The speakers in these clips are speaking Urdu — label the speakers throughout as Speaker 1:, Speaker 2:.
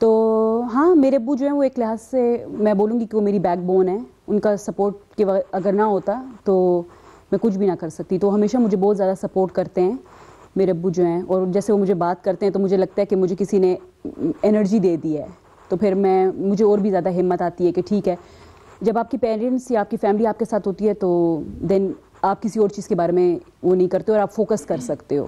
Speaker 1: تو ہاں میرے ابو جو ہیں وہ ایک لحاظ سے میں بولوں گی کہ وہ میری بیک بون ہے. ان کا سپورٹ کے اگر نہ ہوتا تو میں کچھ بھی نہ کر سکتی. تو ہمیشہ مجھے بہت زیادہ سپورٹ کرتے ہیں میرے ابو جو ہیں, اور جیسے وہ مجھے بات کرتے ہیں تو مجھے لگتا ہے کہ مجھے کسی نے انرجی دے دی ہے, تو پھر مجھے اور بھی زیادہ ہمت آتی ہے کہ ٹھیک ہے, جب آپ کی پیرنٹس یا آپ کی فیملی آپ کے ساتھ ہوتی ہے تو دین آپ کسی اور چیز کے بارے میں وہ نہیں کرتے اور آپ فوکس کر سکتے ہو.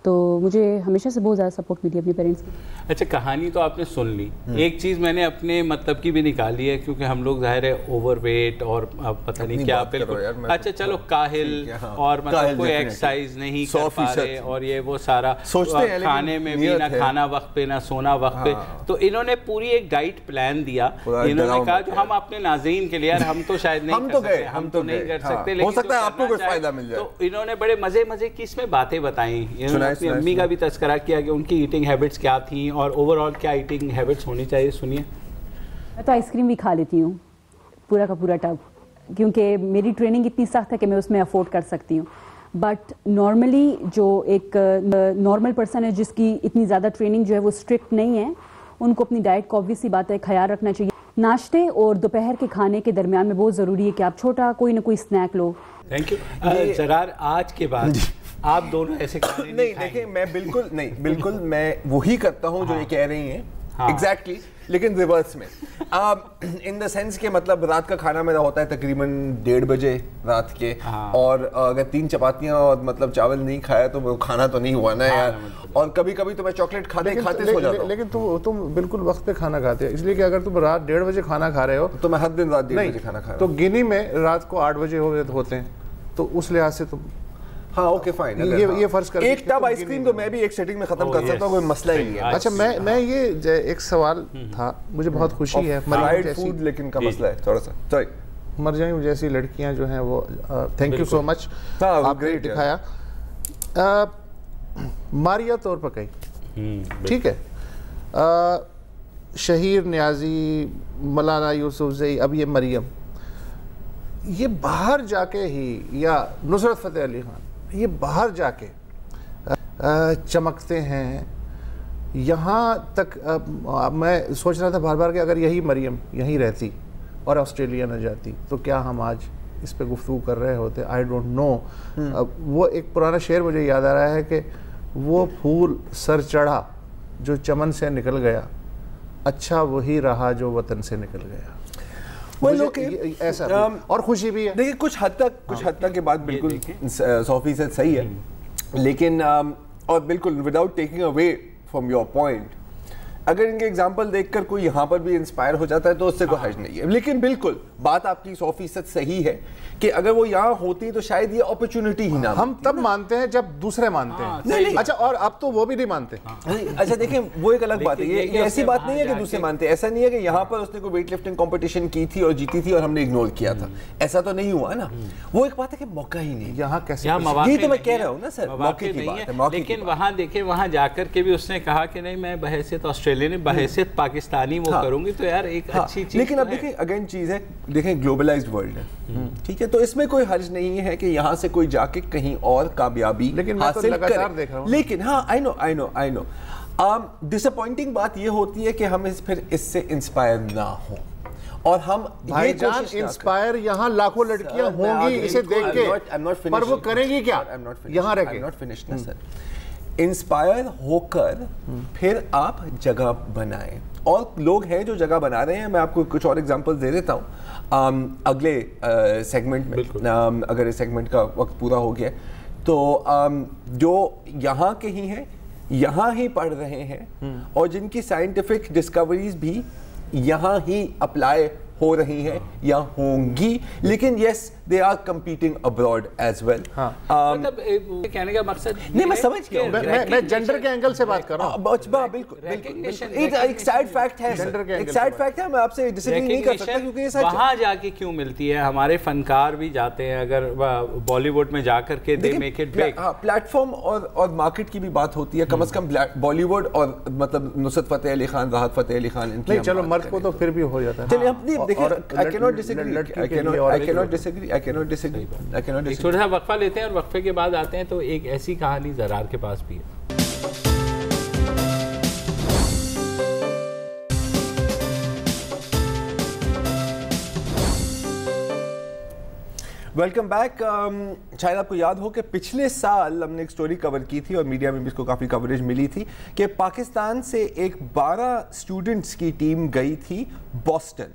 Speaker 1: تو مجھے ہمیشہ سے بہت زیادہ سپورٹ ملی اپنے پیرنٹس کی.
Speaker 2: اچھا, کہانی تو آپ نے سن لی, ایک چیز میں نے اپنے مطلب کی بھی نکالی ہے, کیونکہ ہم لوگ ظاہر ہے اوور ویٹ اور پتہ نہیں کیا بالکل, اچھا چلو کاہل اور مطلب کوئی ایکسرسائز نہیں کر پا رہے, اور یہ وہ سارا کھانے میں بھی نہ کھانا وقت پہ نہ سونا وقت پہ. تو انہوں نے پوری ایک ڈائٹ پلان دیا. انہوں نے کہا جو ہم اپنے ناظرین کے لیے, ہم تو شاید نہیں کر سکتے, ہم تو نہیں کر سکتے, لیکن ہو سکتا ہے آپ کو کچھ فائدہ مل جائے. تو انہوں نے بڑے مزے کی اس میں باتیں بتائیں. اپنی امی کا بھی تذکرہ کیا کہ ان کی ایٹنگ ہیبٹس کیا تھیں اور اوور آل کیا ایٹنگ ہیبٹس ہونی چاہیے. سنیے.
Speaker 1: میں تو آئس کریم بھی کھا لیتی ہوں پورا کا پورا ٹب, کیونکہ میری ٹریننگ اتنی سخت ہے کہ میں اس میں افورڈ کر سکتی ہوں. بٹ نارملی جو ایک نارمل پرسن ہے جس کی اتنی زیادہ ٹریننگ جو ہے وہ اسٹرکٹ نہیں ہے, ان کو اپنی ڈائٹ کو آبویس سی بات ہے خیال رکھنا چاہیے. ناشتے اور دوپہر کے کھانے کے درمیان میں بہت ضروری ہے کہ آپ چھوٹا کوئی نہ کوئی اسنیک لو.
Speaker 2: Thank you. زرار, آج کے بعد آپ دونوں ایسے کھانے
Speaker 3: نہیں دیکھیں, میں بالکل میں وہی کرتا ہوں جو یہ کہہ رہی ہیں ایگزیکٹلی, لیکن ریورس میں, ان دا سینس کہ مطلب رات کا کھانا میرا ہوتا ہے تقریباً 1:30 بجے رات کے, اور اگر 3 چپاتیاں اور مطلب چاول نہیں کھایا تو وہ کھانا تو نہیں ہوا نا یار. اور کبھی کبھی تو میں چاکلیٹ کھاتے سو جاتا ہوں.
Speaker 4: لیکن تم بالکل وقت پہ کھانا کھاتے ہو, اس لیے کہ اگر تم رات 1:30 بجے کھانا کھا رہے ہو
Speaker 3: تو میں ہر دن رات 1:30 بجے کھانا کھا رہا ہوں.
Speaker 4: تو گنی میں رات کو 8 بجے ہوتے ہیں, تو اس لحاظ سے تم
Speaker 3: ہاں اوکے فائن,
Speaker 4: یہ فرض کر
Speaker 3: ایک ٹب آئس کریم تو میں بھی ایک سیٹنگ میں ختم کر سکتا ہوں, کوئی مسئلہ ہی نہیں ہے.
Speaker 4: اچھا, میں یہ ایک سوال تھا, مجھے بہت خوشی ہے
Speaker 3: فرائیڈ فوڈ لیکن کا مسئلہ ہے تھوڑا سا. سوری,
Speaker 4: مرجان جیسی لڑکیاں جو ہیں وہ, تھینک یو سو مچ, آپ نے دکھایا. ماریا طور پکائی, ٹھیک ہے, شہیر نیازی, مولانا یوسف زئی, اب یہ مریم, یہ باہر جا کے ہی, یا نصرت فتح علی خان, یہ باہر جا کے چمکتے ہیں. یہاں تک میں سوچ رہا تھا بار بار کہ اگر یہی مریم یہیں رہتی اور آسٹریلیا نہ جاتی تو کیا ہم آج اس پہ گفتگو کر رہے ہوتے. I don't know. وہ ایک پرانا شعر مجھے یاد آ رہا ہے کہ وہ پھول سر چڑھا جو چمن سے نکل گیا, اچھا وہی رہا جو وطن سے نکل گیا. ایسا اور خوشی بھی ہے.
Speaker 3: دیکھیں کچھ حد تک یہ بات بالکل 100% صحیح ہے, لیکن اور بالکل without taking away from your point, اگر ان کے ایگزامپل دیکھ کر کوئی یہاں پر بھی انسپائر ہو جاتا ہے تو اس سے کوئی حرج نہیں ہے. لیکن بالکل بات آپ کی 100% صحیح ہے کہ اگر وہ یہاں ہوتی تو شاید یہ اپرچونٹی ہی نہ.
Speaker 4: ہم تب مانتے ہیں جب دوسرے مانتے ہیں. اچھا, اور اب تو وہ بھی نہیں مانتے.
Speaker 3: اچھا دیکھیں, وہ ایک الگ بات ہے, یہ ایسی بات نہیں ہے کہ دوسرے مانتے. ایسا نہیں ہے کہ یہاں پر اس نے کوئی ویٹ لفٹنگ کمپٹیشن کی تھی اور جیتی تھی اور ہم نے اگنور کیا تھا, ایسا تو نہیں ہوا نا. وہ ایک بات ہے کہ موقع ہی نہیں.
Speaker 4: یہاں کیسے,
Speaker 3: یہ تو میں کہہ رہا ہوں نا سر, موقع کی بات ہے.
Speaker 2: لیکن وہاں دیکھیں, وہاں جا کر کے بھی اس نے کہا کہ نہیں میں بحیثیت آسٹریلین, بحیثیت پاکستانی وہ کروں گی, تو یار ایک اچھی چیز.
Speaker 3: لیکن اب دیکھیں اگین چیز ہے, دیکھیں گلوبلائزڈ ورلڈ ہے, ٹھیک ہے, تو اس میں کوئی حرج نہیں ہے کہ یہاں سے کوئی جا کے کہیں اور کامیابی حاصل کرے. لیکن ہاں آئی نو ڈس اپوائنٹنگ بات یہ ہوتی ہے کہ ہم پھر اس سے انسپائر نہ ہوں, اور ہم
Speaker 4: بھائی جان انسپائر یہاں لاکھوں لڑکیاں ہوں گی اسے دیکھ کے, پر وہ کریں گی کیا یہاں رہ کے.
Speaker 3: انسپائر ہو کر پھر آپ جگہ بنائیں, اور لوگ ہیں جو جگہ بنا رہے ہیں. میں آپ کو کچھ اور ایگزامپل دے دیتا ہوں اگلے سیگمنٹ میں, اگر اس سیگمنٹ کا وقت پورا ہو گیا تو جو یہاں کے ہی ہیں, یہاں ہی پڑھ رہے ہیں, اور جن کی سائنٹیفک ڈسکوریز بھی یہاں ہی اپلائی ہو رہی ہیں یا ہوں گی, لیکن یس they are competing abroad as well.
Speaker 2: مطلب کہنے کا مقصد
Speaker 3: نہیں, میں سمجھ گیا ہوں,
Speaker 4: میں جنڈر کے اینگل سے بات کر رہا ہوں.
Speaker 3: بالکل ایک سائیڈ فیکٹ ہے, ایک سائیڈ فیکٹ ہے, میں آپ سے ڈس ایگری نہیں کر سکتا کیونکہ یہ سچ ہے.
Speaker 2: وہاں جا کے کیوں ملتی ہے, ہمارے فنکار بھی جاتے ہیں اگر بالی ووڈ میں جا کر کے they make it big.
Speaker 3: Plate form اور مارکیٹ کی بھی بات ہوتی ہے, کم از کم بالی ووڈ اور مطلب نصرت فتح علی خان, راحت فتح علی خان, ان کی
Speaker 4: نہیں, چلو مرد کو تو پھر بھی ہو جاتا ہے.
Speaker 3: چلیے ہم دیکھیں, I cannot disagree.
Speaker 2: ایک چھوٹا سا وقفہ لیتے ہیں اور وقفے کے بعد آتے ہیں تو ایک ایسی کہانی زرار کے پاس بھی ہے.
Speaker 3: Welcome back. شاید آپ کو یاد ہو کہ پچھلے سال ہم نے ایک سٹوری کور کی تھی اور میڈیا میں بھی اس کو کافی کوریج ملی تھی کہ پاکستان سے ایک 12 اسٹوڈنٹس کی ٹیم گئی تھی بوسٹن.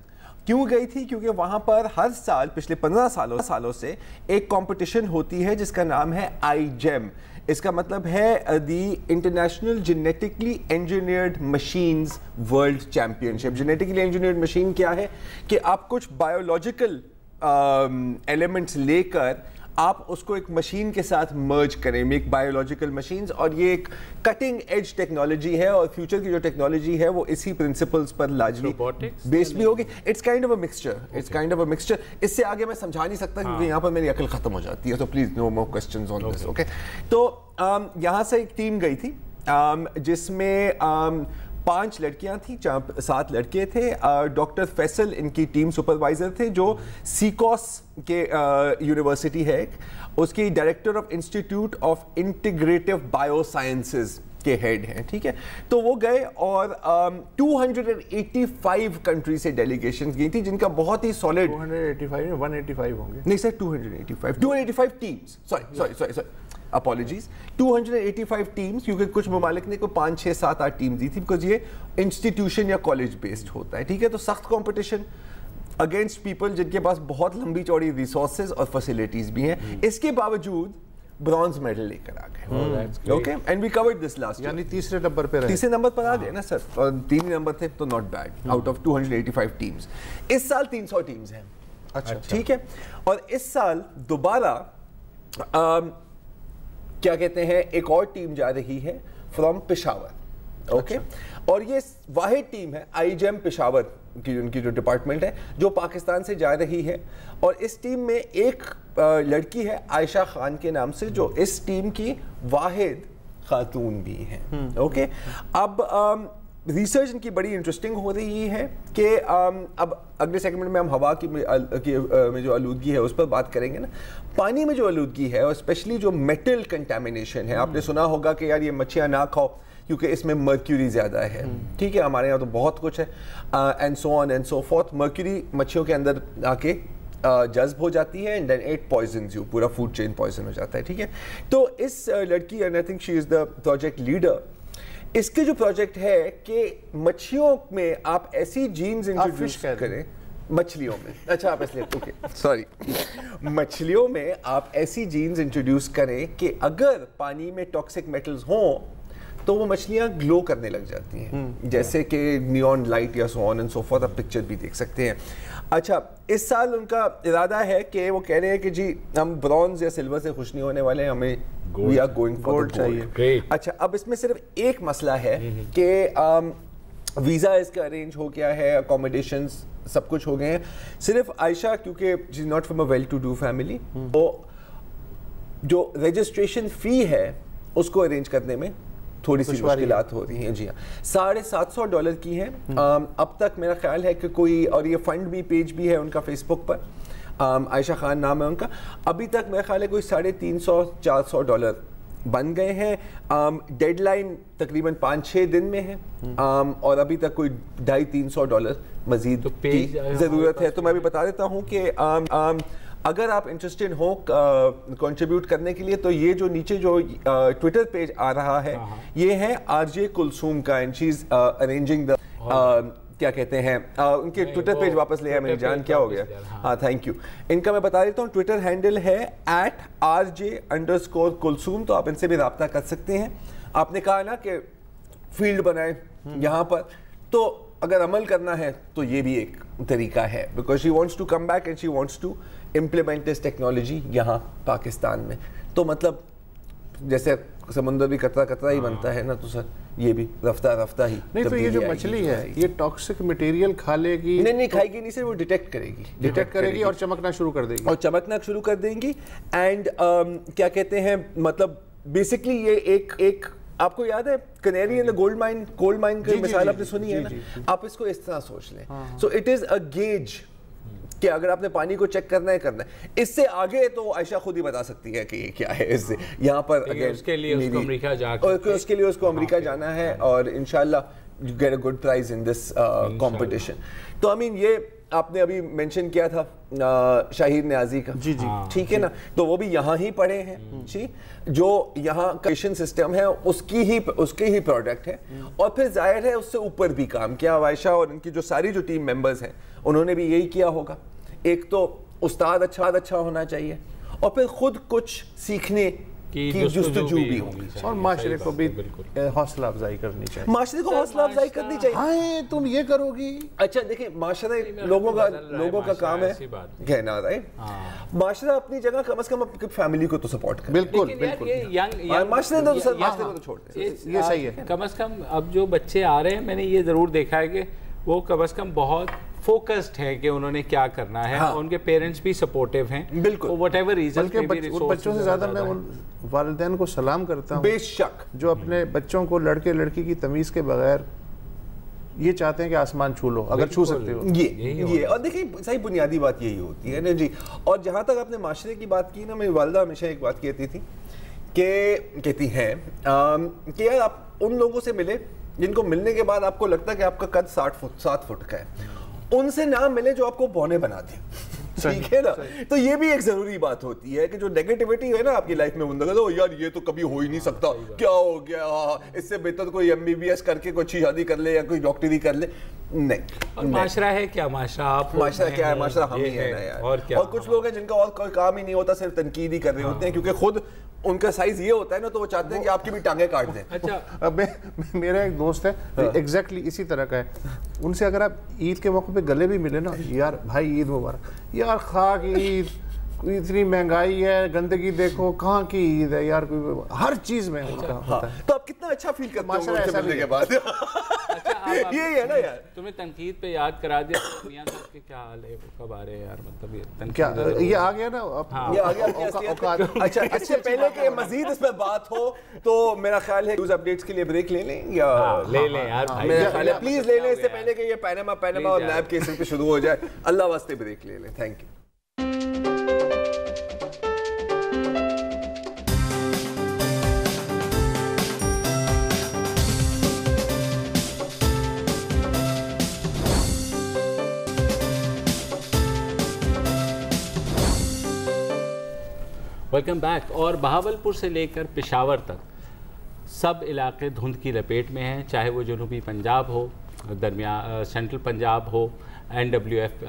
Speaker 3: کیوں گئی تھی؟ کیونکہ وہاں پر ہر سال پچھلے 15 سالوں سے ایک کمپٹیشن ہوتی ہے جس کا نام ہے iGEM. اس کا مطلب ہے the international genetically engineered machines world championship. Genetically engineered machine کیا ہے کہ آپ کچھ بایولوجیکل ایلیمنٹس لے کر آپ اس کو ایک مشین کے ساتھ مرج کریں, میک بایولوجیکل مشینز, اور یہ ایک کٹنگ ایج ٹیکنالوجی ہے اور فیوچر کی جو ٹیکنالوجی ہے وہ اسی پرنسپلز پر لارجلی بیسڈ بھی ہوگی. It's kind of a mixture. اس سے آگے میں سمجھا نہیں سکتا کیونکہ یہاں پر میری عقل ختم ہو جاتی ہے, تو please no more questions on this. Okay, تو یہاں سے ایک ٹیم گئی تھی جس میں 5 لڑکیاں تھیں, 7 لڑکے تھے. ڈاکٹر فیصل ان کی ٹیم سپروائزر تھے جو سیکوس کے یونیورسٹی ہے, اس کی director of institute of integrative bio sciences کے ہیڈ ہیں. ٹھیک ہے, تو وہ گئے اور 285 کنٹری سے ڈیلیگیشنز گئی تھی جن کا بہت ہی سالڈ
Speaker 4: 185 ہوں گے,
Speaker 3: نہیں سر 285 ٹیمز, سوری اپالوجیز, 285 ٹیمز, کیونکہ کچھ ممالک نے کوئی 5 6 7 8 ٹیمز دی تھی بیکاز یہ انسٹیٹیوشن یا کالج بیسڈ ہوتا ہے. ٹھیک ہے, تو سخت کمپٹیشن اگینسٹ پیپل جن کے پاس بہت لمبی چوڑی ریسورسز اور فیسلٹیز بھی ہیں. اس کے باوجود برانز میڈل لے کر آ گئے. Okay, and we covered this last,
Speaker 4: یعنی تیسرے نمبر پر آ گئے
Speaker 3: نا سر, اور 3 نمبر تھے تو not bad out of 285 teams. اس سال 300 ٹیمز ہیں. اچھا ٹھیک ہے, اور اس سال دوبارہ کیا کہتے ہیں ایک اور ٹیم جا رہی ہے فرام پشاور. اوکے, اور یہ واحد ٹیم ہے iGEM پشاور کی, ان کی جو ڈپارٹمنٹ ہے جو پاکستان سے جا رہی ہے. اور اس ٹیم میں ایک لڑکی ہے عائشہ خان کے نام سے جو اس ٹیم کی واحد خاتون بھی ہیں. اوکے, اب ریسرچ ان کی بڑی انٹرسٹنگ ہو رہی ہے کہ اب اگلے سیگمنٹ میں ہم ہوا کی میں جو آلودگی ہے اس پر بات کریں گے نا. پانی میں جو آلودگی ہے اور اسپیشلی جو میٹل کنٹامینیشن ہے, آپ نے سنا ہوگا کہ یار یہ مچھلیاں نہ کھاؤ کیونکہ اس میں مرکیوری زیادہ ہے. ٹھیک ہے, ہمارے یہاں تو بہت کچھ ہے and so on and so forth. Mercury مچھلیوں کے اندر آ کے جذب ہو جاتی ہے and then it poisons you, پورا فوڈ چین پوائزن ہو جاتا ہے. ٹھیک ہے, تو اس لڑکی and I think she is the project leader. اس کے جو پروجیکٹ ہے کہ مچھلیوں میں آپ ایسی جینز انٹروڈیوس کریں, مچھلیوں میں, اچھا آپ اس لیے اوکے سوری, مچھلیوں میں آپ ایسی جینز انٹروڈیوس کریں کہ اگر پانی میں ٹاکسک میٹلز ہوں تو وہ مچھلیاں گلو کرنے لگ جاتی ہیں, جیسے کہ نیون لائٹ یا سو آن اینڈ سو فورتھ. آپ پکچر بھی دیکھ سکتے ہیں. اچھا, اس سال ان کا ارادہ ہے کہ وہ کہہ رہے ہیں کہ جی ہم برونز یا سلور سے خوش نہیں ہونے والے ہیں, ہمیں we are going for gold. اچھا, اب اس میں صرف ایک مسئلہ ہے کہ ویزا اس کا ارینج ہو گیا ہے, اکوموڈیشنز سب کچھ ہو گئے ہیں. صرف عائشہ کیونکہ she is not from a well to do family, تو جو رجسٹریشن فی ہے اس کو ارینج کرنے میں تھوڑی سی مشکلات ہو رہی ہیں. جی ہاں, $750 کی ہیں اب تک. میرا خیال ہے کہ کوئی, اور یہ فنڈ بھی پیج بھی ہے ان کا فیس بک پر, عائشہ خان نام ہے ان کا. ابھی تک میرا خیال ہے کوئی $350-400 بن گئے ہیں. ڈیڈ لائن تقریباً 5-6 دن میں ہے, اور ابھی تک کوئی $250-300 مزید کی ضرورت ہے. تو میں بھی بتا دیتا ہوں کہ اگر آپ انٹرسٹڈ ہوں کنٹریبیوٹ کرنے کے لیے تو یہ جو نیچے جو ٹویٹر پیج آ رہا ہے یہ ہے RJ کلثوم کا, اینڈ شی از ارینجنگ دا کیا کہتے ہیں ان کے ٹویٹر پیج واپس لے آیا میری جان, کیا ہو گیا, ہاں تھینک یو. ان کا میں بتا دیتا ہوں ٹویٹر ہینڈل ہے @RJ_کلثوم, تو آپ ان سے بھی رابطہ کر سکتے ہیں. آپ نے کہا نا کہ فیلڈ بنائیں یہاں پر, تو اگر عمل کرنا ہے تو یہ بھی ایک طریقہ ہے, because she wants to come back and she wants to implement this technology یہاں پاکستان میں. تو مطلب جیسے سمندر بھی قطرہ قطرہ ہی بنتا ہے نا, تو سر یہ بھی رفتہ رفتہ ہی.
Speaker 4: نہیں تو یہ جو مچھلی ہے یہ ٹاکسک مٹیریل کھا لے گی؟
Speaker 3: نہیں کھائے گی نہیں سر, وہ ڈیٹیکٹ کرے گی
Speaker 4: اور چمکنا شروع کر دے گی.
Speaker 3: اینڈ کیا کہتے ہیں مطلب بیسکلی یہ ایک آپ کو یاد ہے کنیری ان گولڈ مائن کی مثال آپ نے سنی ہے نا, آپ اس کو اس طرح سوچ لیں. So it is a gauge کہ اگر آپ نے پانی کو چیک کرنا ہے. اس سے آگے تو عائشہ خود ہی بتا سکتی ہے کہ یہ کیا ہے. اس سے یہاں پر
Speaker 2: اس کے لیے اس کو
Speaker 3: امریکہ جانا ہے اور انشاءاللہ you get a good prize in this competition. تو I mean یہ آپ نے ابھی مینشن کیا تھا شاہیر نیازی کا,
Speaker 4: جی جی
Speaker 3: ٹھیک ہے نا, تو وہ بھی یہاں ہی پڑھے ہیں جی, جو یہاں کا ایجوکیشن سسٹم ہے اس کی ہی پروڈکٹ ہے, اور پھر ظاہر ہے اس سے اوپر بھی کام کیا. عائشہ اور ان کی جو ساری جو ٹیم ممبرز ہیں انہوں نے بھی یہی کیا ہوگا. ایک تو استاد اچھا ہونا چاہیے, اور پھر خود کچھ سیکھنے کی جستجو بھی ہونی چاہیے,
Speaker 4: اور معاشرے کو بھی حوصلہ افزائی کرنی چاہیے.
Speaker 3: معاشرے کو حوصلہ افزائی کرنی چاہیے.
Speaker 4: ہاں تم یہ کرو گی.
Speaker 3: اچھا دیکھیں, معاشرے لوگوں کا کام ہے کہنا, رائٹ, معاشرہ اپنی جگہ کم از کم اپنی فیملی کو تو سپورٹ کرے.
Speaker 4: بالکل بالکل,
Speaker 3: معاشرے کو تو چھوڑ دیں,
Speaker 4: یہ صحیح ہے.
Speaker 2: کم از کم اب جو بچے آ رہے ہیں, میں نے یہ ضرور دیکھا ہے کہ وہ کم از کم بہت فوکسڈ ہے کہ انہوں نے کیا کرنا ہے, اور ان کے پیرنٹس بھی سپورٹیو ہیں
Speaker 3: بالکل,
Speaker 2: وٹ ایور ریزن.
Speaker 4: بلکہ بچوں سے زیادہ میں ان والدین کو سلام کرتا ہوں
Speaker 3: بے شک,
Speaker 4: جو اپنے بچوں کو لڑکے لڑکی کی تمیز کے بغیر یہ چاہتے ہیں کہ آسمان چھو لو اگر چھو سکتے ہو.
Speaker 3: یہ اور دیکھیں صحیح بنیادی بات یہی ہوتی ہے نا جی. اور جہاں تک آپ نے معاشرے کی بات کی نا, میری والدہ ہمیشہ ایک بات کہتی ہیں کہ یار آپ ان لوگوں سے ملے جن کو ملنے کے بعد آپ کو لگتا ہے کہ آپ کا قد 7 فٹ کا ہے, ان سے نہ ملے جو آپ کو بونے بنا دیں. ٹھیک ہے نا, تو یہ بھی ایک ضروری بات ہوتی ہے کہ جو نیگیٹیوٹی ہے نا آپ کی لائف میں, وہ یار یہ تو کبھی ہو ہی نہیں سکتا, کیا ہو گیا, اس سے بہتر کوئی MBBS کر کے کوئی اچھی شادی کر لے یا کوئی ڈاکٹری کر لے. نہیں,
Speaker 2: اور معاشرہ ہے کیا,
Speaker 3: معاشرہ کیا ہے, معاشرہ ہم ہی ہے نا یار. اور کچھ لوگ ہیں جن کا اور کوئی کام ہی نہیں ہوتا, صرف تنقید ہی کر رہے ہوتے ہیں, کیونکہ خود ان کا سائز یہ ہوتا ہے نا, تو وہ چاہتے ہیں کہ آپ کی بھی ٹانگیں کاٹ دیں.
Speaker 2: اچھا,
Speaker 4: میرا ایک دوست ہے ایگزیکٹلی اسی طرح کا ہے, ان سے اگر آپ عید کے موقع پہ گلے بھی ملے نا, یار بھائی عید مبارک, یار خاک عید, اتنی مہنگائی ہے, گندگی دیکھو, کہاں کی عید ہے یار, ہر چیز میں ان کا ہوتا ہے.
Speaker 3: تو آپ کتنا اچھا فیل کرتے ہو ان سے ملنے کے بعد. یہی ہے نا یار,
Speaker 2: تمہیں تنقید پہ یاد کرا دیا میاں صاحب کہ کیا حال ہے, کب آ رہے ہیں یار, مطلب
Speaker 4: کیا یہ آ گیا نا,
Speaker 3: یہ آ گیا. اچھا, اس سے پہلے کہ مزید اس پہ بات ہو تو میرا خیال ہے نیوز اپڈیٹس کے لیے بریک لے لیں, یا
Speaker 2: لے لیں یار,
Speaker 3: میرا خیال ہے پلیز لے لیں, اس سے پہلے کہ یہ پیناما اور نیب کیسز پہ شروع ہو جائے. اللہ واسطے بریک لے لیں. Thank you.
Speaker 2: Welcome back. اور بہاولپور سے لے کر پشاور تک سب علاقے دھند کی لپیٹ میں ہیں, چاہے وہ جنوبی پنجاب ہو, درمیان سینٹرل پنجاب ہو, NWF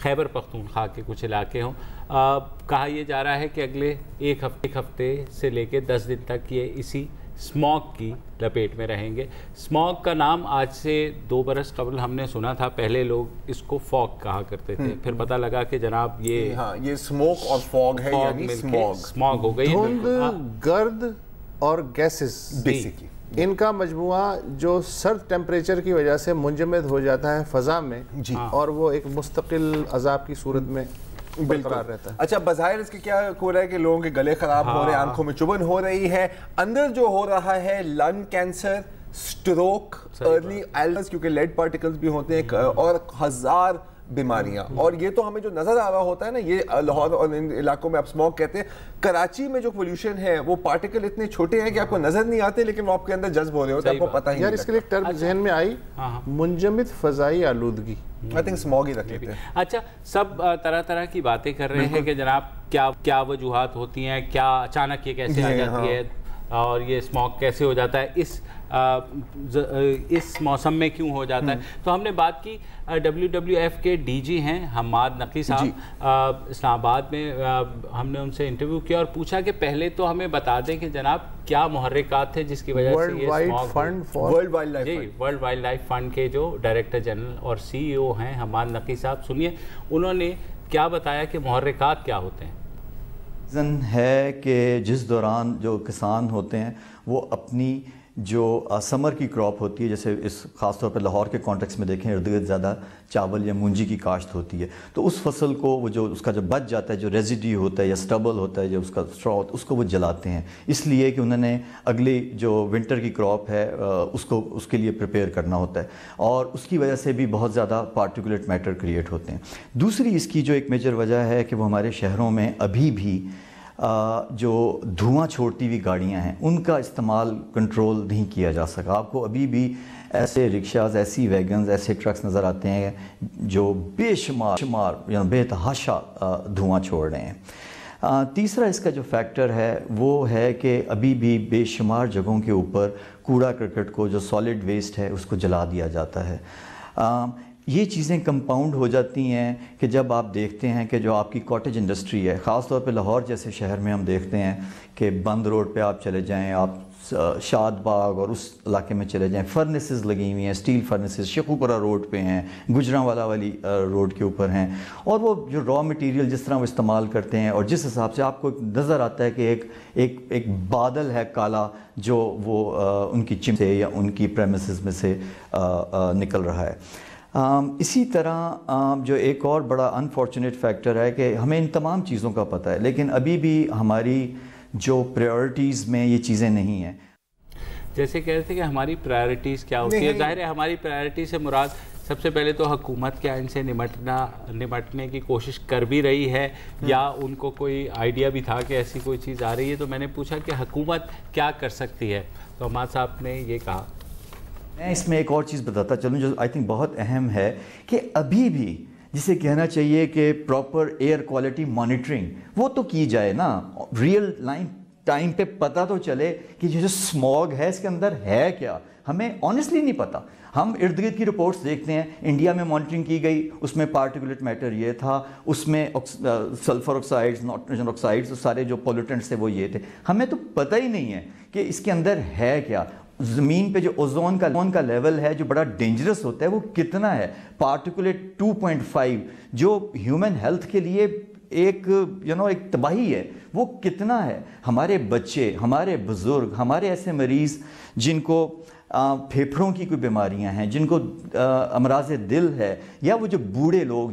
Speaker 2: خیبر پختونخوا کے کچھ علاقے ہوں. کہا یہ جا رہا ہے کہ اگلے ایک ہفتے سے لے کے 10 دن تک یہ اسی اسموگ کی لپیٹ میں رہیں گے. اسموگ کا نام آج سے 2 برس قبل ہم نے سنا تھا, پہلے لوگ اس کو فوگ کہا کرتے تھے, پھر پتہ لگا کہ جناب یہ
Speaker 3: اسموک اور فوگ ہے, یعنی
Speaker 2: اسموگ ہو گئی.
Speaker 4: دھند, گرد اور گیسز بیسیکلی, ان کا مجموعہ جو سرد ٹیمپریچر کی وجہ سے منجمد ہو جاتا ہے فضا میں, اور وہ ایک مستقل عذاب کی صورت میں برقرار رہتا ہے.
Speaker 3: اچھا, بظاہر اس کے کیا ہو رہا ہے کہ لوگوں کے گلے خراب ہو رہے ہیں, آنکھوں میں چبھن ہو رہی ہے, اندر جو ہو رہا ہے lung cancer, stroke, early illness, کیونکہ لیڈ پارٹیکلز بھی ہوتے ہیں, اور 1000 بیماریاں. اور یہ تو ہمیں جو نظر آ رہا ہوتا ہے نا, یہ لاہور اور ان علاقوں میں آپ اسموگ کہتے ہیں. کراچی میں جو پولوشن ہے وہ پارٹیکل اتنے چھوٹے ہیں کہ آپ کو نظر نہیں آتے, لیکن وہ آپ کے اندر جذب ہو رہے ہوتے ہیں, آپ کو پتہ ہی نہیں.
Speaker 4: یار اس کے لیے ایک ٹرم ذہن میں آئی, منجمد فضائی آلودگی,
Speaker 3: I think اسموگ ہی رکھ لیتے ہیں.
Speaker 2: اچھا, سب طرح کی باتیں کر رہے ہیں کہ جناب کیا وجوہات ہوتی ہیں, کیا اچانک یہ کیسے آ جاتی ہے, اور یہ اسموگ کیسے ہو جاتا ہے, اس موسم میں کیوں ہو جاتا ہے. تو ہم نے بات کی WWF کے DG ہیں حماد نقی صاحب, اسلام آباد میں ہم نے ان سے انٹرویو کیا اور پوچھا کہ پہلے تو ہمیں بتا دیں کہ جناب کیا محرکات تھے جس کی وجہ سے یہ
Speaker 3: ورلڈ
Speaker 2: وائلڈ لائف فنڈ کے جو ڈائریکٹر جنرل اور CEO ہیں حماد نقی صاحب. سنیے انہوں نے کیا بتایا کہ محرکات کیا ہوتے ہیں.
Speaker 5: ریزن ہے کہ جس دوران جو کسان ہوتے ہیں وہ اپنی جو سمر کی کراپ ہوتی ہے, جیسے اس خاص طور پہ لاہور کے کانٹیکس میں دیکھیں ارد گرد زیادہ چاول یا مونجی کی کاشت ہوتی ہے, تو اس فصل کو وہ جو اس کا جو بچ جاتا ہے, جو ریزیڈی ہوتا ہے یا سٹبل ہوتا ہے, جو اس کا اسٹرا ہوتا ہے, اس کو وہ جلاتے ہیں, اس لیے کہ انہوں نے اگلی جو ونٹر کی کراپ ہے اس کے لیے پریپیئر کرنا ہوتا ہے, اور اس کی وجہ سے بھی بہت زیادہ پارٹیکولیٹ میٹر کریٹ ہوتے ہیں. دوسری اس کی جو ایک میجر وجہ ہے کہ وہ ہمارے شہروں میں ابھی بھی جو دھواں چھوڑتی ہوئی گاڑیاں ہیں ان کا استعمال کنٹرول نہیں کیا جا سکا. آپ کو ابھی بھی ایسے رکشاز، ایسی ویگنز، ایسے ٹرکس نظر آتے ہیں جو بے شمار بے تحاشا دھواں چھوڑ رہے ہیں۔ تیسرا اس کا جو فیکٹر ہے وہ ہے کہ ابھی بھی بے شمار جگہوں کے اوپر کوڑا کرکٹ کو، جو سالڈ ویسٹ ہے، اس کو جلا دیا جاتا ہے۔ یہ چیزیں کمپاؤنڈ ہو جاتی ہیں کہ جب آپ دیکھتے ہیں کہ جو آپ کی کاٹیج انڈسٹری ہے، خاص طور پہ لاہور جیسے شہر میں ہم دیکھتے ہیں کہ بند روڈ پہ آپ چلے جائیں، آپ شاد باغ اور اس علاقے میں چلے جائیں، فرنسز لگی ہوئی ہیں، اسٹیل فرنسز شیخوپورہ روڈ پہ ہیں، گجرانوالہ والی روڈ کے اوپر ہیں، اور وہ جو را مٹیریل جس طرح وہ استعمال کرتے ہیں اور جس حساب سے آپ کو نظر آتا ہے کہ ایک بادل ہے کالا جو وہ ان کی چم سے یا ان کی پریمیسز میں سے نکل رہا ہے۔ اسی طرح جو ایک اور بڑا انفارچونیٹ فیکٹر ہے کہ ہمیں ان تمام چیزوں کا پتہ ہے، لیکن ابھی بھی ہماری جو پریورٹیز میں یہ چیزیں نہیں ہیں۔
Speaker 2: جیسے کہہ رہے تھے کہ ہماری پرائرٹیز کیا ہوتی ہے، ظاہر ہے ہماری پرائرٹی سے مراد سب سے پہلے تو حکومت کیا ان سے نمٹنے کی کوشش کر بھی رہی ہے، یا ان کو کوئی آئیڈیا بھی تھا کہ ایسی کوئی چیز آ رہی ہے؟ تو میں نے پوچھا کہ حکومت کیا کر سکتی ہے، تو حماد صاحب نے یہ کہا۔
Speaker 5: میں اس میں ایک اور چیز بتاتا چلوں جو آئی تھنک بہت اہم ہے، کہ ابھی بھی جسے کہنا چاہیے کہ پراپر ایئر کوالٹی مانیٹرنگ وہ تو کی جائے نا، ریئل ٹائم پہ پتہ تو چلے کہ جو اسموگ ہے اس کے اندر ہے کیا، ہمیں آنیسٹلی نہیں پتہ۔ ہم ارد گرد کی رپورٹس دیکھتے ہیں، انڈیا میں مانیٹرنگ کی گئی، اس میں پارٹیکولیٹ میٹر یہ تھا، اس میں سلفر آکسائڈز، نائٹروجن آکسائڈز، سارے جو پولوٹنٹس تھے وہ یہ تھے، ہمیں تو پتہ ہی نہیں ہے کہ اس کے اندر ہے کیا۔ زمین پہ جو اوزون کا لیول ہے جو بڑا ڈینجرس ہوتا ہے وہ کتنا ہے، پارٹیکولیٹ 2.5 جو ہیومن ہیلتھ کے لیے ایک تباہی ہے، وہ کتنا ہے۔ ہمارے بچے، ہمارے بزرگ، ہمارے ایسے مریض جن کو پھیپھڑوں کی کوئی بیماریاں ہیں، جن کو امراض دل ہے، یا وہ جو بوڑھے لوگ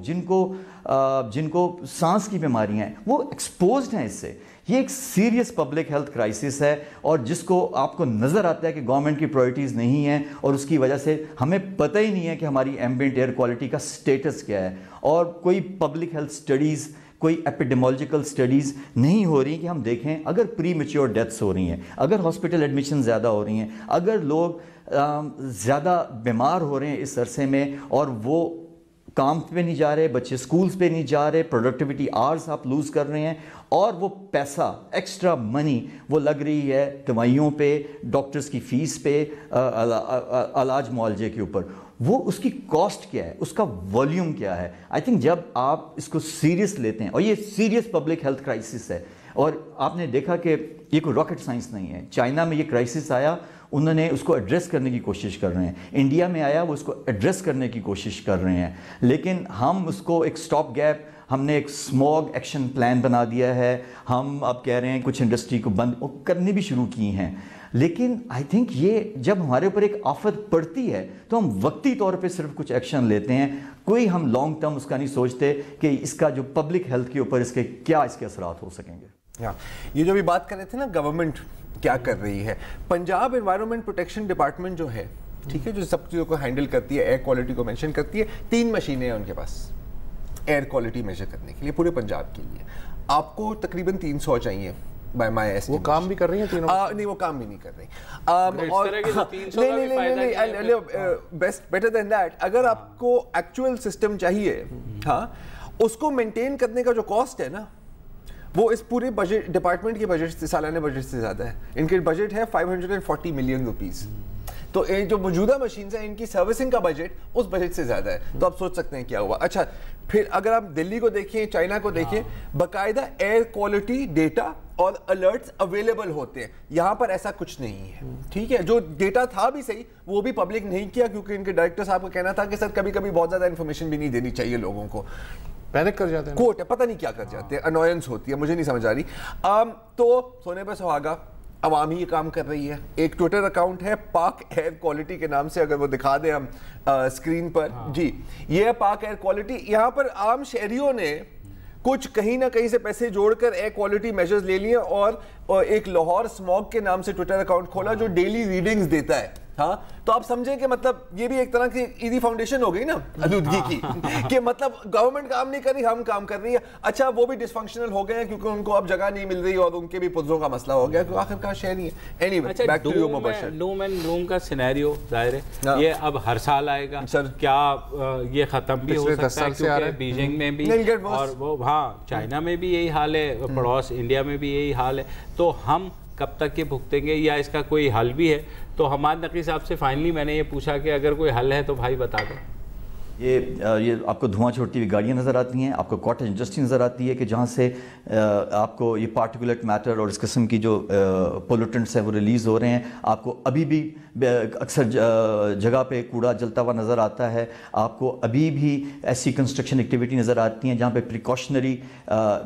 Speaker 5: جن کو سانس کی بیماریاں ہیں، وہ ایکسپوزڈ ہیں اس سے۔ یہ ایک سیریس پبلک ہیلتھ کرائسس ہے، اور جس کو آپ کو نظر آتا ہے کہ گورنمنٹ کی پرائرٹیز نہیں ہیں، اور اس کی وجہ سے ہمیں پتہ ہی نہیں ہے کہ ہماری ایمبینٹ ایئر کوالٹی کا سٹیٹس کیا ہے، اور کوئی پبلک ہیلتھ سٹڈیز، کوئی ایپیڈیمولوجیکل سٹڈیز نہیں ہو رہی کہ ہم دیکھیں اگر پری میچور ڈیتھس ہو رہی ہیں، اگر ہاسپٹل ایڈمیشن زیادہ ہو رہی ہیں، اگر لوگ زیادہ بیمار ہو رہے ہیں اس عرصے میں، اور وہ کام پہ نہیں جا رہے، بچے سکولز پہ نہیں جا رہے، پروڈکٹیوٹی آورز آپ لوز کر رہے ہیں، اور وہ پیسہ ایکسٹرا منی وہ لگ رہی ہے دوائیوں پہ، ڈاکٹرز کی فیس پہ، علاج معالجے کے اوپر، وہ اس کی کاسٹ کیا ہے، اس کا والیوم کیا ہے۔ آئی تھنک جب آپ اس کو سیریس لیتے ہیں، اور یہ سیریس پبلک ہیلتھ کرائسس ہے، اور آپ نے دیکھا کہ یہ کوئی راکٹ سائنس نہیں ہے۔ چائنا میں یہ کرائسس آیا، انہوں نے اس کو ایڈریس کرنے کی کوشش کر رہے ہیں، انڈیا میں آیا وہ اس کو ایڈریس کرنے کی کوشش کر رہے ہیں، لیکن ہم اس کو ایک سٹاپ گیپ، ہم نے ایک اسموگ ایکشن پلان بنا دیا ہے، ہم اب کہہ رہے ہیں کچھ انڈسٹری کو بند کرنے بھی شروع کی ہیں، لیکن آئی تھنک یہ جب ہمارے اوپر ایک آفت پڑتی ہے تو ہم وقتی طور پہ صرف کچھ ایکشن لیتے ہیں، کوئی ہم لانگ ٹرم اس کا نہیں سوچتے کہ اس کا جو پبلک ہیلتھ کے اوپر اس کے اثرات ہو سکیں گے۔
Speaker 3: یہ جو بھی بات کر رہے تھے نا گورنمنٹ کیا کر رہی ہے، پنجاب انوائرمنٹ پروٹیکشن ڈپارٹمنٹ جو ہے، ٹھیک ہے، جو سب چیزوں کو ہینڈل کرتی ہے، ایئر کوالٹی کو مینشن کرتی ہے، 3 مشینیں ہیں ان کے پاس ایئر کوالٹی میجر کرنے کے لیے پورے پنجاب کے لیے۔ آپ کو تقریباً 300 چاہیے بائی مائی ایسٹیمیشن۔
Speaker 4: وہ کام بھی کر رہی ہیں تینوں؟
Speaker 3: نہیں، وہ کام بھی نہیں کر رہی۔ بیٹر دین دیٹ، اگر آپ کو ایکچوئل سسٹم چاہیے، ہاں، اس کو مینٹین کرنے کا جو کاسٹ ہے نا، وہ اس پورے بجٹ ڈپارٹمنٹ کے بجٹ سے، سالانہ بجٹ سے زیادہ ہے۔ ان کے بجٹ ہے 540 ملین روپیز، تو جو موجودہ مشینز ہیں ان کی سروسنگ کا بجٹ اس بجٹ سے زیادہ ہے، تو آپ سوچ سکتے ہیں کیا ہوا۔ اچھا، پھر اگر آپ دلی کو دیکھیں، چائنا کو دیکھیں، باقاعدہ ایئر کوالٹی ڈیٹا اور الرٹس اویلیبل ہوتے ہیں، یہاں پر ایسا کچھ نہیں ہے، ٹھیک ہے۔ جو ڈیٹا تھا بھی صحیح، وہ بھی پبلک نہیں کیا، کیونکہ ان کے ڈائریکٹر صاحب کا کہنا تھا کہ سر کبھی کبھی بہت زیادہ انفارمیشن بھی نہیں دینی چاہیے لوگوں کو،
Speaker 4: پینک کر جاتے ہیں،
Speaker 3: کوٹ ہے، پتہ نہیں کیا کر جاتے ہیں، انوائنس ہوتی ہے، مجھے نہیں سمجھ آ رہی۔ تو سونے پہ سہاگا، عوام ہی یہ کام کر رہی ہے۔ ایک ٹویٹر اکاؤنٹ ہے پاک ایئر کوالٹی کے نام سے، اگر وہ دکھا دیں ہم اسکرین پر، جی یہ ہے پاک ایئر کوالٹی۔ یہاں پر عام شہریوں نے کچھ کہیں نہ کہیں سے پیسے جوڑ کر ایئر کوالٹی میجرز لے لیے، اور ایک لاہور اسموگ کے نام سے ٹویٹر اکاؤنٹ کھولا جو ڈیلی ریڈنگز دیتا ہے ہاں تو آپ سمجھیں کہ مطلب یہ بھی ایک طرح کی ایزی فاؤنڈیشن ہو گئی نا آلودگی کی کہ مطلب گورنمنٹ کام نہیں کر رہی, ہم کام کر رہی ہے. اچھا وہ بھی ڈس فنکشنل ہو گئے ہیں کیونکہ ان کو اب جگہ نہیں مل رہی اور ان کے بھی پرزوں کا مسئلہ ہو گیا کیونکہ آخر کار شہر نہیں ہے. Anyway back to you Mubashir.
Speaker 2: Doom and gloom کا سینیریو ظاہر ہے یہ اب ہر سال آئے گا, کیا یہ ختم بھی ہو سکتا ہے کیونکہ بیجنگ میں بھی اور وہ ہاں چائنا میں بھی یہی حال ہے, پڑوس انڈیا میں بھی یہی حال ہے. تو ہم کب تک یہ بھگتیں گے یا اس کا کوئی حل بھی ہے؟ تو حماد نقوی صاحب سے فائنلی میں نے یہ پوچھا کہ اگر کوئی حل ہے تو بھائی بتا دیں.
Speaker 5: یہ آپ کو دھواں چھوڑتی ہوئی گاڑیاں نظر آتی ہیں, آپ کو کاٹیج انڈسٹری نظر آتی ہے کہ جہاں سے آپ کو یہ پارٹیکولیٹ میٹر اور اس قسم کی جو پولوٹنٹس ہیں وہ ریلیز ہو رہے ہیں. آپ کو ابھی بھی اکثر جگہ پہ کوڑا جلتا ہوا نظر آتا ہے. آپ کو ابھی بھی ایسی کنسٹرکشن ایکٹیویٹی نظر آتی ہیں جہاں پہ پریکاشنری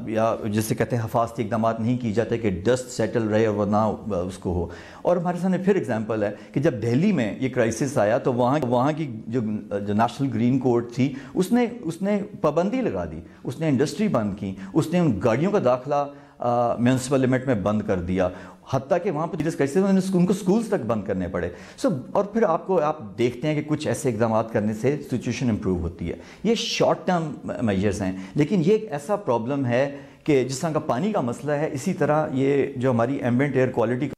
Speaker 5: یا جسے کہتے ہیں حفاظتی اقدامات نہیں کی جاتے کہ ڈسٹ سیٹل رہے اور وہ نہ اس کو ہو. اور ہمارے سامنے پھر ایگزامپل ہے کہ جب دہلی میں یہ کرائسس آیا تو وہاں کی جو نیشنل گرین کورٹ تھی اس نے پابندی لگا دی, اس نے انڈسٹری بند کی, اس نے ان گاڑیوں کا داخلہ میونسپل لمٹ میں بند کر دیا, حتیٰ کہ وہاں پہ کیسے ان کو سکولز تک بند کرنے پڑے. اور پھر آپ دیکھتے ہیں کہ کچھ ایسے اقدامات کرنے سے سچویشن امپروو ہوتی ہے. یہ شارٹ ٹرم میجرز ہیں, لیکن یہ ایک ایسا پرابلم ہے کہ جس طرح کا پانی کا مسئلہ ہے اسی طرح یہ جو ہماری ایمبینٹ ایئر کوالٹی.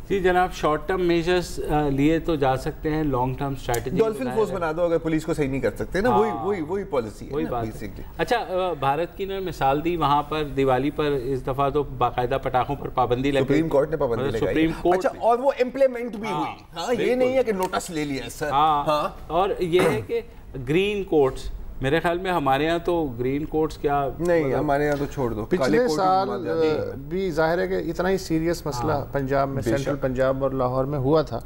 Speaker 2: جی جناب, شارٹ ٹرم میجرز لیے تو جا سکتے ہیں, long term strategy
Speaker 3: dolphin force بنا دو اگر پولیس کو صحیح نہیں کر سکتے نا, وہی پالیسی ہے,
Speaker 2: وہی بات ہے. اچھا بھارت کی نے مثال دی, وہاں پر دیوالی پر اس دفعہ تو باقاعدہ پٹاخوں پر پابندی لگی,
Speaker 3: سپریم کورٹ نے پابندی لگائی. اچھا اور وہ امپلیمنٹ بھی ہوئی. ہاں یہ نہیں ہے کہ نوٹس لے لیا سر.
Speaker 2: ہاں اور یہ ہے کہ گرین کوٹس, میرے خیال میں ہمارے یہاں تو گرین کوٹس کیا
Speaker 3: نہیں, ہمارے یہاں تو چھوڑ دو.
Speaker 4: پچھلے سال بھی ظاہر ہے کہ اتنا ہی سیریس مسئلہ پنجاب میں, سینٹرل پنجاب اور لاہور میں ہوا تھا.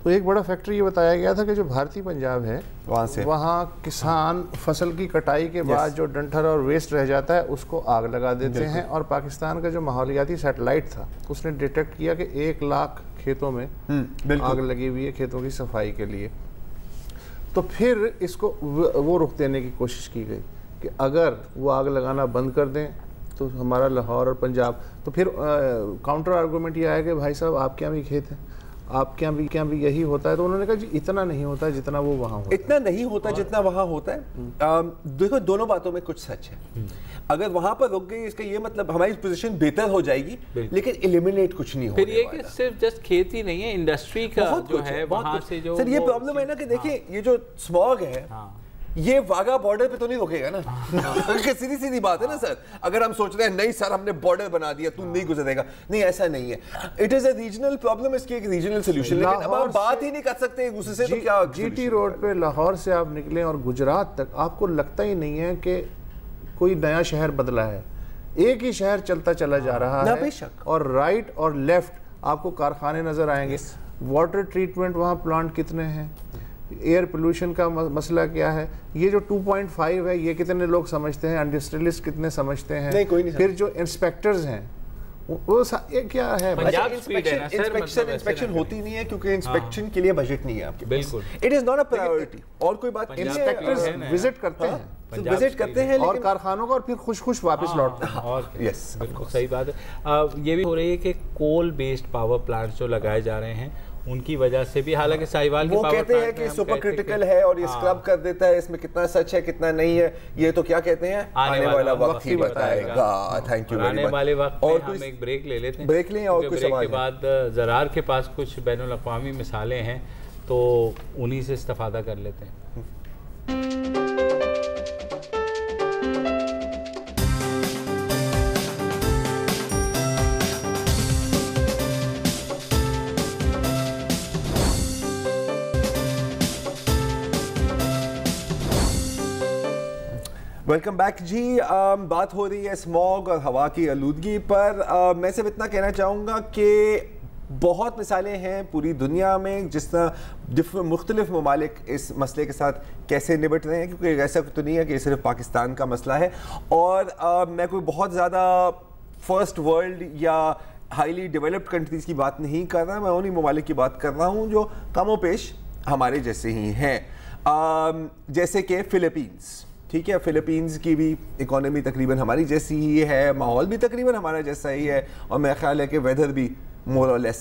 Speaker 4: تو ایک بڑا فیکٹر یہ بتایا گیا تھا کہ جو بھارتی پنجاب ہے وہاں کسان فصل کی کٹائی کے بعد جو ڈنٹر اور ویسٹ رہ جاتا ہے اس کو آگ لگا دیتے ہیں. اور پاکستان کا جو ماحولیاتی سیٹلائٹ تھا اس نے ڈیٹیکٹ کیا کہ 1 لاکھ کھیتوں میں آگ لگی ہوئی ہے کھیتوں کی صفائی کے لیے. تو پھر اس کو وہ رخ دینے کی کوشش کی گئی کہ اگر وہ آگ لگانا بند کر دیں تو ہمارا لاہور اور پنجاب. تو پھر کاؤنٹر آرگومنٹ یہ آیا کہ بھائی صاحب آپ کے یہاں بھی کھیت ہیں, آپ کے یہاں بھی یہی ہوتا ہے. تو انہوں نے کہا جی اتنا نہیں ہوتا جتنا وہ وہاں ہوتا ہے.
Speaker 3: اتنا نہیں ہوتا جتنا وہاں ہوتا ہے. دیکھو دونوں باتوں میں کچھ سچ ہے. اگر وہاں پر رک گئی اس کا یہ مطلب ہماری پوزیشن بہتر ہو جائے گی, لیکن ایلیمینیٹ کچھ نہیں ہوگا.
Speaker 2: پھر یہ کہ صرف جسٹ کھیت ہی نہیں ہے, انڈسٹری کا جو ہے وہاں سے جو
Speaker 3: سر یہ پرابلم ہے نا کہ دیکھیں یہ جو اسموگ ہے یہ واگا بارڈر پہ تو نہیں رکے گا نا. سیدھی بات ہے نا سر. اگر ہم سوچ رہے ہیں نہیں سر ہم نے بارڈر بنا دیا تو نہیں گزرے گا, نہیں ایسا نہیں ہے. It is a regional problem, اس کی ایک ریجنل سولوشن. لیکن اب آپ بات ہی نہیں کر سکتے ایک دوسرے سے تو کیا.
Speaker 4: جی ٹی روڈ پہ لاہور سے آپ نکلیں اور گجرات تک آپ کو لگتا ہی نہیں ہے کہ کوئی نیا شہر بدلا ہے. ایک ہی شہر چلتا چلا جا رہا ہے اور رائٹ اور لیفٹ آپ کو کارخانے نظر آئیں گے. واٹر ٹریٹمنٹ وہاں پلانٹ کتنے ہیں, ایئر پولوشن کا مسئلہ کیا ہے, یہ جو 2.5 ہے یہ کتنے لوگ سمجھتے ہیں, انڈسٹریلسٹ کتنے سمجھتے ہیں, پھر جو انسپیکٹرز ہیں وہ کیا ہے.
Speaker 3: انسپیکشن ہوتی نہیں ہے کیونکہ انسپیکشن کے لیے بجٹ نہیں ہے آپ کے. بالکل it is not a priority. اور کوئی بات,
Speaker 4: انسپیکٹرز وزٹ کرتے ہیں اور کارخانوں کو اور پھر خوش واپس لوٹتے ہیں.
Speaker 2: یس بالکل صحیح بات ہے. یہ بھی ہو رہی ہے کہ کول بیسڈ پاور پلانٹس جو لگائے جا رہے ہیں ان کی وجہ سے بھی, حالانکہ ساہیوال کی
Speaker 3: وہ کہتے ہیں کہ سپر کرٹیکل ہے اور یہ اسکرب کر دیتا ہے, اس میں کتنا سچ ہے کتنا نہیں ہے یہ تو کیا کہتے ہیں آنے والا وقت ہی بتائے گا. Thank you very much.
Speaker 2: آنے والے وقت میں ہم ایک بریک لے لیتے ہیں,
Speaker 3: بریک لیں اور کچھ
Speaker 2: بریک کے بعد زرار کے پاس کچھ بین الاقوامی مثالیں ہیں تو انہی سے استفادہ کر لیتے ہیں.
Speaker 3: Welcome back. جی بات ہو رہی ہے اسموگ اور ہوا کی آلودگی پر. میں صرف اتنا کہنا چاہوں گا کہ بہت مثالیں ہیں پوری دنیا میں جس طرح مختلف ممالک اس مسئلے کے ساتھ کیسے نبٹ رہے ہیں, کیونکہ ایسا تو نہیں ہے کہ یہ صرف پاکستان کا مسئلہ ہے. اور میں کوئی بہت زیادہ فرسٹ ورلڈ یا ہائیلی ڈیولپڈ کنٹریز کی بات نہیں کر رہا, میں انہی ممالک کی بات کر رہا ہوں جو کم و پیش ہمارے جیسے ہی ہیں, جیسے کہ فلپینز. ٹھیک ہے, فلپینز کی بھی اکانومی تقریباً ہماری جیسی ہی ہے, ماحول بھی تقریباً ہمارا جیسا ہی ہے, اور میرا خیال ہے کہ ویدر بھی more or less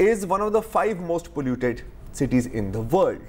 Speaker 3: is one of the 5 most polluted cities in the world,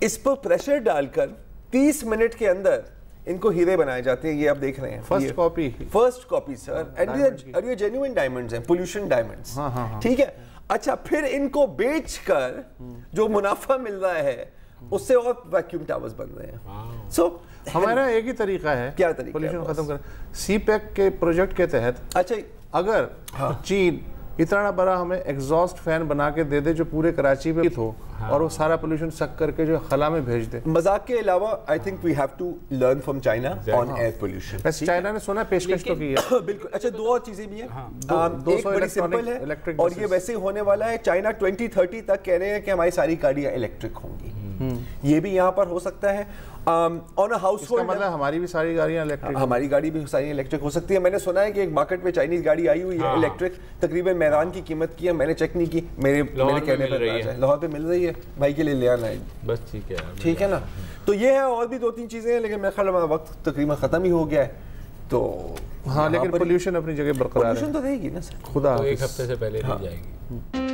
Speaker 3: اس پر پریشر ڈال کر 30 منٹ کے اندر ان کو ہیرے بنائے جاتے ہیں. یہ آپ دیکھ رہے ہیں فرسٹ کاپی سر, اینڈ یہ جینوئن ڈائمنڈز ہیں, پولوشن ڈائمنڈز, ٹھیک ہے. اچھا پھر ان کو بیچ کر جو منافع مل رہا ہے اس سے اور ویکیوم ٹاورز بن رہے ہیں. سو
Speaker 4: ہمارا ایک ہی طریقہ ہے
Speaker 3: کیا طریقہ
Speaker 4: پولوشن ختم کرنا. سی پیک کے پروجیکٹ کے تحت
Speaker 3: اچھا
Speaker 4: اگر چین اتنا بڑا ہمیں ایگزاسٹ فین بنا کے دے دے جو پورے کراچی میں ہو اور وہ سارا پولوشن سک کر کے جو خلا میں بھیج دے.
Speaker 3: مذاق کے علاوہ I think we have to learn from China on air pollution.
Speaker 4: بس چائنا نے سونا پیشکش تو کی ہے
Speaker 3: بالکل. اچھا دو اور چیزیں بھی ہیں, ایک بڑی سمپل ہے اور یہ ویسے ہی ہونے والا ہے. چائنا 2030 تک کہہ رہے ہیں کہ ہماری ساری گاڑیاں الیکٹرک ہوں گی. یہ بھی یہاں پر ہو سکتا ہے. آن ہاؤس ہولڈ
Speaker 4: مطلب ہماری بھی ساری گاڑیاں الیکٹرک,
Speaker 3: ہماری گاڑی بھی ساری الیکٹرک ہو سکتی ہے. میں نے سنا ہے کہ ایک مارکیٹ میں چائنیز گاڑی آئی ہوئی ہے الیکٹرک, تقریباً میدان کی قیمت کی ہے, میں نے چیک نہیں کی, میرے کہنے پر لاہور پہ مل رہی ہے, بھائی کے لیے لے آنا ہے
Speaker 2: بس. ٹھیک ہے
Speaker 3: ٹھیک ہے نا. تو یہ ہے, اور بھی 2-3 چیزیں ہیں لیکن میرے خیال ہمارا وقت تقریباً ختم ہی ہو گیا ہے. تو
Speaker 4: ہاں لیکن پولوشن اپنی جگہ برقرار ہے,
Speaker 3: پولوشن تو رہے گی نا سر,
Speaker 4: خدا
Speaker 2: ایک ہفتے سے پہلے نہیں جائے گی.